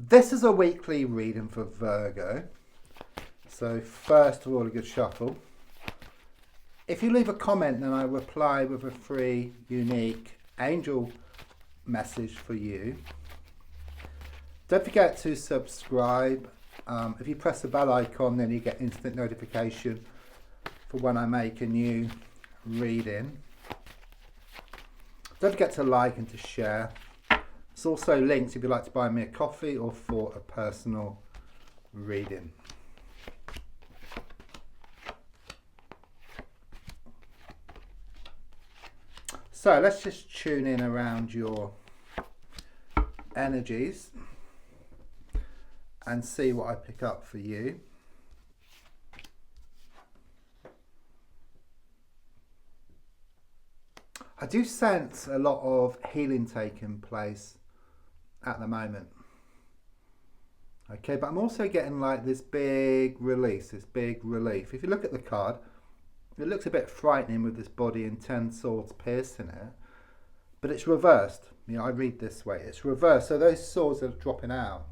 This is a weekly reading for Virgo. So first of all, a good shuffle. If you leave a comment, then I reply with a free, unique angel message for you. Don't forget to subscribe. If you press the bell icon, then you get instant notification for when I make a new reading. Don't forget to like and to share. There's also links if you'd like to buy me a coffee or for a personal reading. So let's just tune in around your energies and see what I pick up for you. I do sense a lot of healing taking place at the moment. Okay, but I'm also getting like this big release, this big relief. If you look at the card, it looks a bit frightening with this body and 10 swords piercing it, but it's reversed. You know, I read this way, it's reversed. So those swords are dropping out.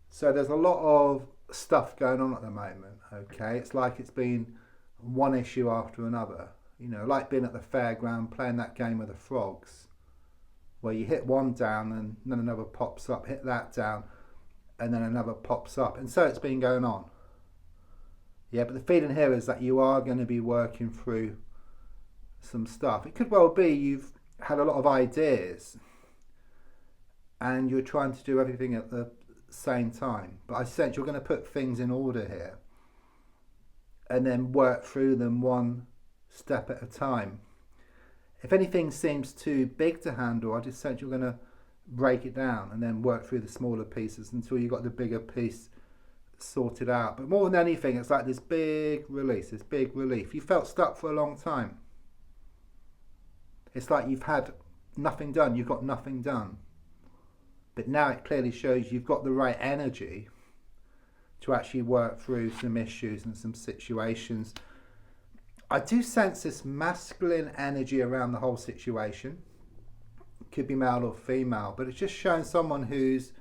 So there's a lot of stuff going on at the moment, okay? It's like it's been one issue after another. You know, like being at the fairground playing that game with the frogs, where you hit one down and then another pops up, hit that down, and then another pops up. And so it's been going on. Yeah, but the feeling here is that you are going to be working through some stuff. It could well be you've had a lot of ideas and you're trying to do everything at the same time. But I sense you're going to put things in order here and then work through them one step at a time. If anything seems too big to handle, I just sense you're going to break it down and then work through the smaller pieces until you've got the bigger piece sorted out. But more than anything, it's like this big release, this big relief. You felt stuck for a long time. It's like you've had nothing done, you've got nothing done. But now it clearly shows you've got the right energy to actually work through some issues and some situations. I do sense this masculine energy around the whole situation. Could be male or female, but it's just showing someone whose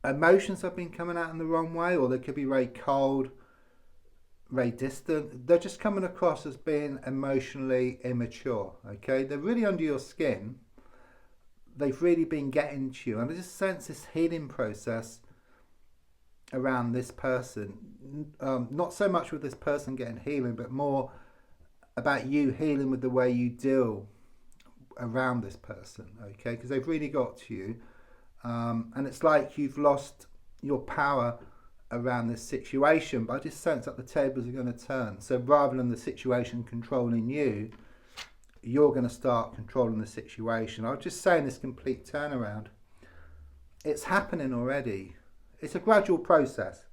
emotions have been coming out in the wrong way, or they could be very cold, very distant. They're just coming across as being emotionally immature, okay? They're really under your skin. They've really been getting to you. And I just sense this healing process around this person. Not so much with this person getting healing, but more about you healing with the way you deal around this person, okay? Because they've really got to you. And it's like you've lost your power around this situation, but I just sense that the tables are going to turn. So rather than the situation controlling you, you're going to start controlling the situation. I was just saying this complete turnaround. It's happening already. It's a gradual process.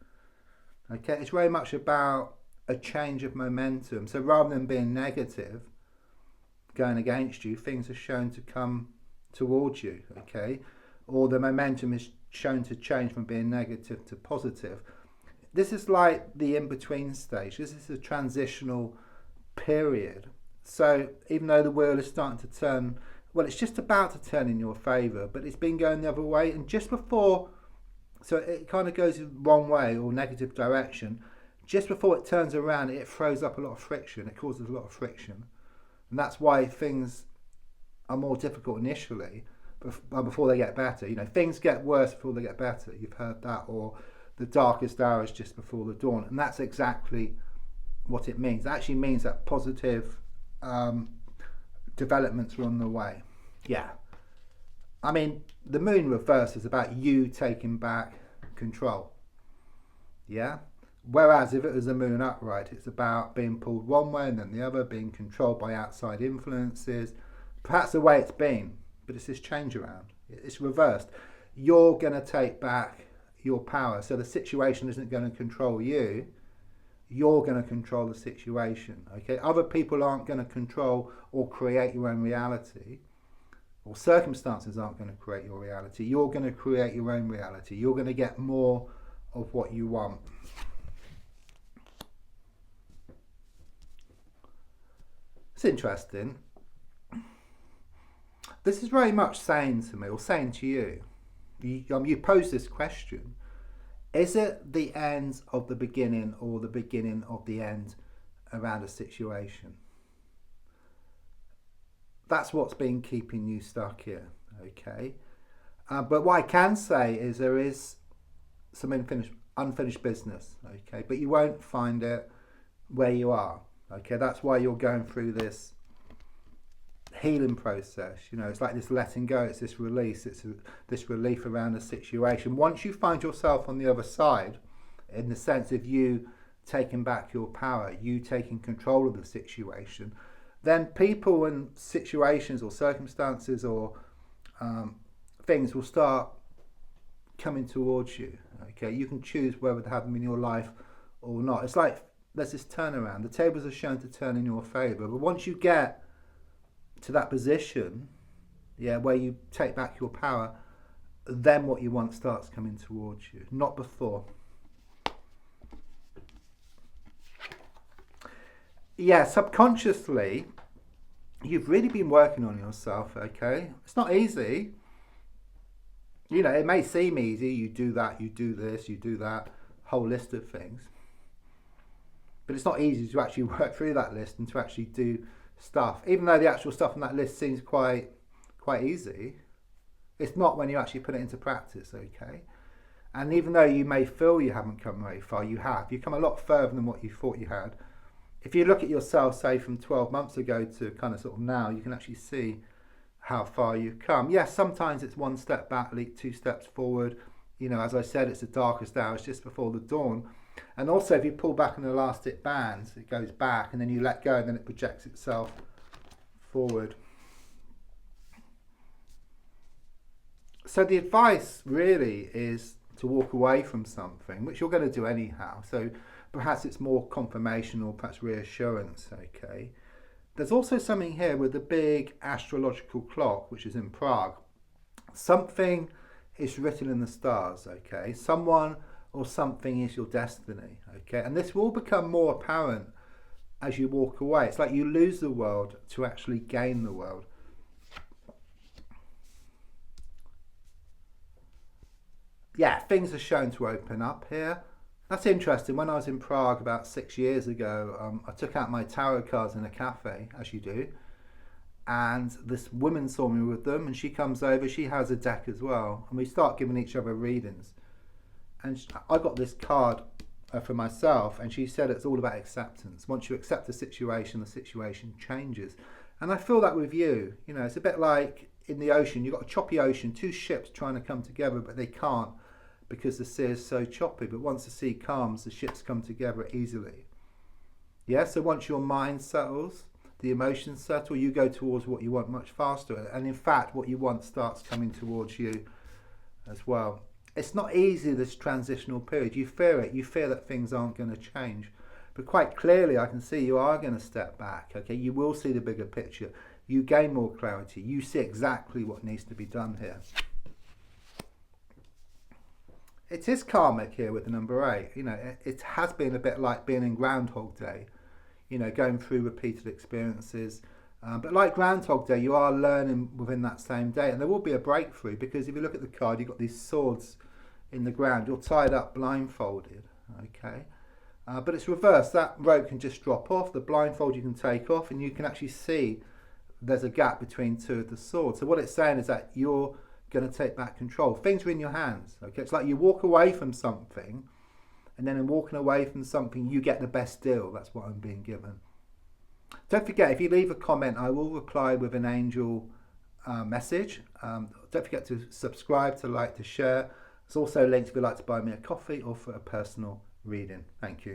Okay, it's very much about a change of momentum. So rather than being negative, going against you, things are shown to come towards you, okay? Or the momentum is shown to change from being negative to positive. This is like the in-between stage. This is a transitional period. So even though the wheel is starting to turn, well, it's just about to turn in your favour, but it's been going the other way. And just before, so it kind of goes the wrong way or negative direction, just before it turns around, it throws up a lot of friction. It causes a lot of friction. And that's why things are more difficult initially, before they get better. You know, things get worse before they get better. You've heard that. Or the darkest hour is just before the dawn. And that's exactly what it means. It actually means that positive developments are on the way. Yeah. I mean, the moon reverse is about you taking back control. Yeah. Whereas if it was a moon upright, it's about being pulled one way and then the other, being controlled by outside influences. Perhaps the way it's been, but it's this change around. It's reversed. You're going to take back your power. So the situation isn't going to control you. You're going to control the situation. Okay. Other people aren't going to control or create your own reality. Or circumstances aren't going to create your reality. You're going to create your own reality. You're going to get more of what you want. It's interesting. This is very much saying to me, or saying to you, you pose this question: is it the end of the beginning or the beginning of the end around a situation? That's what's been keeping you stuck here, okay? But what I can say is there is some unfinished business, okay? But you won't find it where you are, okay? That's why you're going through this healing process. You know, it's like this letting go, it's this release, this relief around the situation. Once you find yourself on the other side, in the sense of you taking back your power, you taking control of the situation, then people and situations or circumstances or things will start coming towards you. Okay, you can choose whether to have them in your life or not. It's like there's this turnaround. The tables are shown to turn in your favour, but once you get to that position, yeah, where you take back your power, then what you want starts coming towards you, not before. Yeah, subconsciously, you've really been working on yourself, okay? It's not easy. You know, it may seem easy. You do that, you do this, you do that, whole list of things. But it's not easy to actually work through that list and to actually do stuff. Even though the actual stuff on that list seems quite easy, it's not when you actually put it into practice, okay? And even though you may feel you haven't come very far, you have. You've come a lot further than what you thought you had. If you look at yourself, say, from 12 months ago to kind of sort of now, you can actually see how far you've come. Yes, sometimes it's one step back, 2 steps forward. You know, as I said, it's the darkest hours just before the dawn. And also, if you pull back an elastic band, it goes back, and then you let go, and then it projects itself forward. So the advice really is to walk away from something, which you're going to do anyhow. So perhaps it's more confirmation or perhaps reassurance, okay? There's also something here with the big astrological clock, which is in Prague. Something is written in the stars, okay? Someone or something is your destiny, okay? And this will become more apparent as you walk away. It's like you lose the world to actually gain the world. Yeah, things are shown to open up here. That's interesting. When I was in Prague about 6 years ago, I took out my tarot cards in a cafe, as you do, and this woman saw me with them, and she comes over, she has a deck as well, and we start giving each other readings. And I got this card for myself, and she said it's all about acceptance. Once you accept the situation changes. And I feel that with you. You know, it's a bit like in the ocean. You've got a choppy ocean, 2 ships trying to come together, but they can't, because the sea is so choppy. But once the sea calms, the ships come together easily. Yeah, so once your mind settles, the emotions settle, you go towards what you want much faster. And in fact, what you want starts coming towards you as well. It's not easy, this transitional period. You fear it. You fear that things aren't going to change. But quite clearly, I can see you are going to step back. Okay, you will see the bigger picture. You gain more clarity. You see exactly what needs to be done here. It is karmic here with the number 8. You know, it has been a bit like being in Groundhog Day. You know, going through repeated experiences. But like Groundhog Day, you are learning within that same day. And there will be a breakthrough, because if you look at the card, you've got these swords in the ground. You're tied up, blindfolded. Okay. But it's reversed. That rope can just drop off. The blindfold you can take off, and you can actually see there's a gap between 2 of the swords. So what it's saying is that you're going to take back control. Things are in your hands. Okay. It's like you walk away from something, and then in walking away from something, you get the best deal. That's what I'm being given. Don't forget, if you leave a comment, I will reply with an angel message. Don't forget to subscribe, to like, to share. There's also links if you'd like to buy me a coffee or for a personal reading. Thank you.